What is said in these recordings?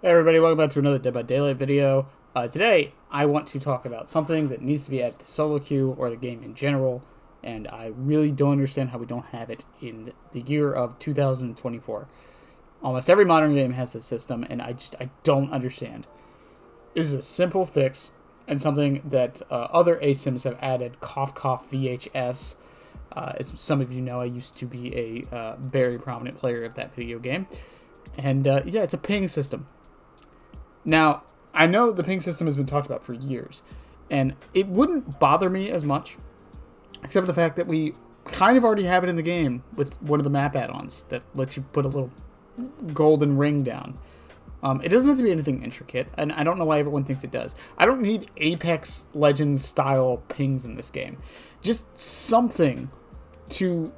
Hey everybody, welcome back to another Dead by Daylight video. Today, I want to talk about something that needs to be added to solo queue or the game in general, and I really don't understand how we don't have it in the year of 2024. Almost every modern game has this system, and I don't understand. This is a simple fix, and something that other ASIMs have added, cough cough VHS. As some of you know, I used to be a very prominent player of that video game. And yeah, it's a ping system. Now, I know the ping system has been talked about for years, and it wouldn't bother me as much, except for the fact that we kind of already have it in the game with one of the map add-ons that lets you put a little golden ring down. It doesn't have to be anything intricate, and I don't know why everyone thinks it does. I don't need Apex Legends style pings in this game. Just something to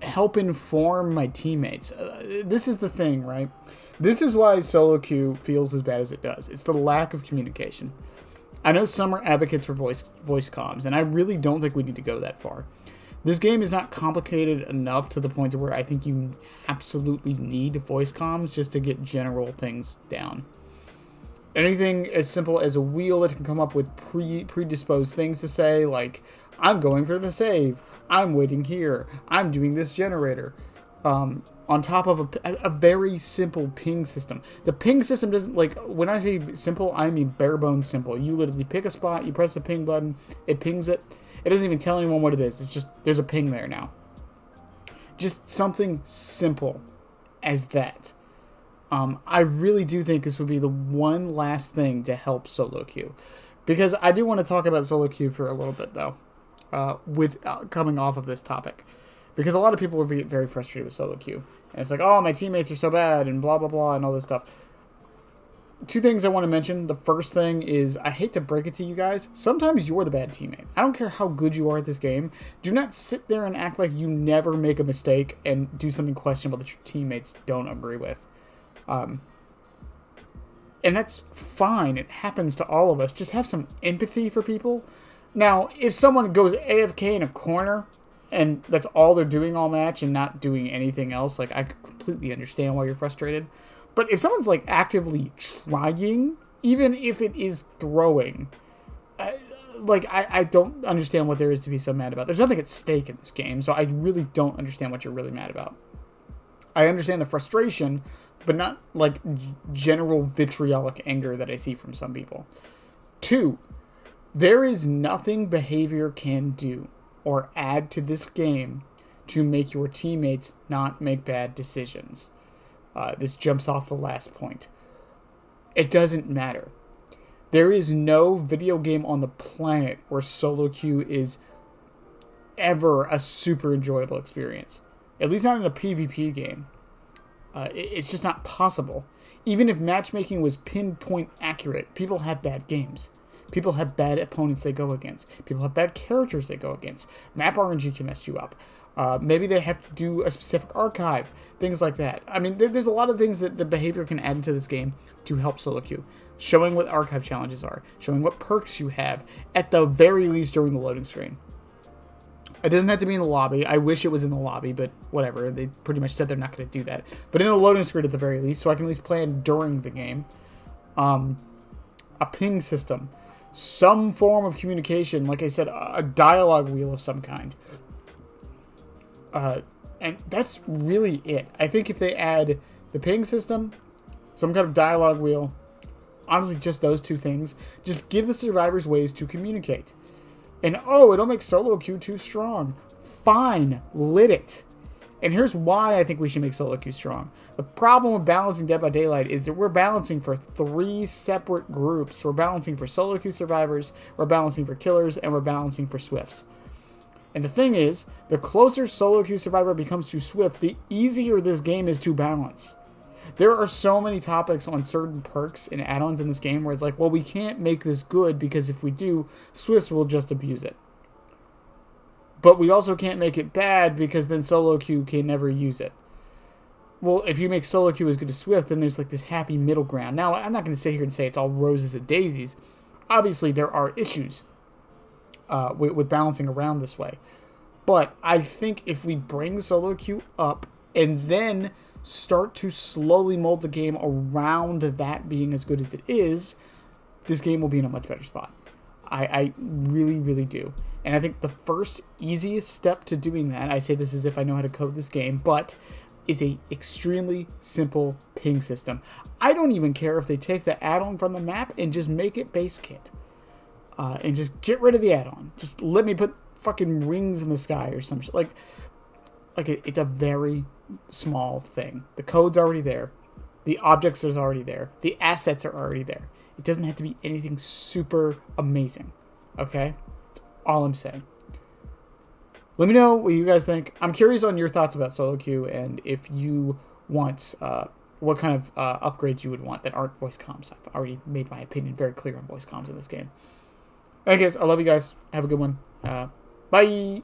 help inform my teammates. This is the thing, right? This is why solo queue feels as bad as it does. It's the lack of communication. I know some are advocates for voice comms, and I really don't think we need to go that far. This game is not complicated enough to the point where I think you absolutely need voice comms just to get general things down. Anything as simple as a wheel that can come up with predisposed things to say, like, I'm going for the save, I'm waiting here, I'm doing this generator. On top of a very simple ping system. The ping system doesn't, like, when I say simple, I mean bare bones simple. You literally pick a spot, you press the ping button, it pings it. It doesn't even tell anyone what it is. It's just, there's a ping there now. Just something simple as that. I really do think this would be the one last thing to help solo queue. Because I do want to talk about solo queue for a little bit, though, coming off of this topic. Because a lot of people get very frustrated with solo queue. And it's like, oh, my teammates are so bad, and blah, blah, blah, and all this stuff. Two things I want to mention. The first thing is, I hate to break it to you guys, sometimes you're the bad teammate. I don't care how good you are at this game. Do not sit there and act like you never make a mistake and do something questionable that your teammates don't agree with. And that's fine. It happens to all of us. Just have some empathy for people. Now, if someone goes AFK in a corner, and that's all they're doing all match and not doing anything else, like, I completely understand why you're frustrated. But if someone's, like, actively trying, even if it is throwing, I don't understand what there is to be so mad about. There's nothing at stake in this game, so I really don't understand what you're really mad about. I understand the frustration, but not, like, general vitriolic anger that I see from some people. 2, there is nothing behavior can do or add to this game to make your teammates not make bad decisions. This jumps off the last point. It doesn't matter. There is no video game on the planet where solo queue is ever a super enjoyable experience. At least not in a PvP game. It's just not possible. Even if matchmaking was pinpoint accurate, people have bad games. People have bad opponents they go against. People have bad characters they go against. Map RNG can mess you up. Maybe they have to do a specific archive. Things like that. I mean, there's a lot of things that the behavior can add into this game to help solo queue. Showing what archive challenges are. Showing what perks you have. At the very least during the loading screen. It doesn't have to be in the lobby. I wish it was in the lobby, but whatever. They pretty much said they're not going to do that. But in the loading screen at the very least, so I can at least plan during the game. A ping system. Some form of communication, like I said, a dialogue wheel of some kind. And that's really it. I think if they add the ping system, some kind of dialogue wheel, honestly just those two things, just give the survivors ways to communicate. And oh, it'll make solo queue too strong. Fine, lit it. And here's why I think we should make solo queue strong. The problem with balancing Dead by Daylight is that we're balancing for 3 separate groups. We're balancing for solo queue survivors, we're balancing for killers, and we're balancing for swifts. And the thing is, the closer solo queue survivor becomes to swift, the easier this game is to balance. There are so many topics on certain perks and add-ons in this game where it's like, well, we can't make this good because if we do, swifts will just abuse it. But we also can't make it bad because then solo queue can never use it. Well, if you make solo queue as good as Swift, then there's like this happy middle ground. Now, I'm not going to sit here and say it's all roses and daisies. Obviously, there are issues with balancing around this way. But I think if we bring solo queue up and then start to slowly mold the game around that being as good as it is, this game will be in a much better spot. I really, really do. And I think the first easiest step to doing that, I say this as if I know how to code this game, but is a extremely simple ping system. I don't even care if they take the add-on from the map and just make it base kit. And just get rid of the add-on. Just let me put fucking rings in the sky or some shit. It's a very small thing. The code's already there. The objects are already there. The assets are already there. It doesn't have to be anything super amazing. Okay? That's all I'm saying. Let me know what you guys think. I'm curious on your thoughts about solo queue and if you want what kind of upgrades you would want that aren't voice comms. I've already made my opinion very clear on voice comms in this game. Alright guys, I love you guys. Have a good one. Bye!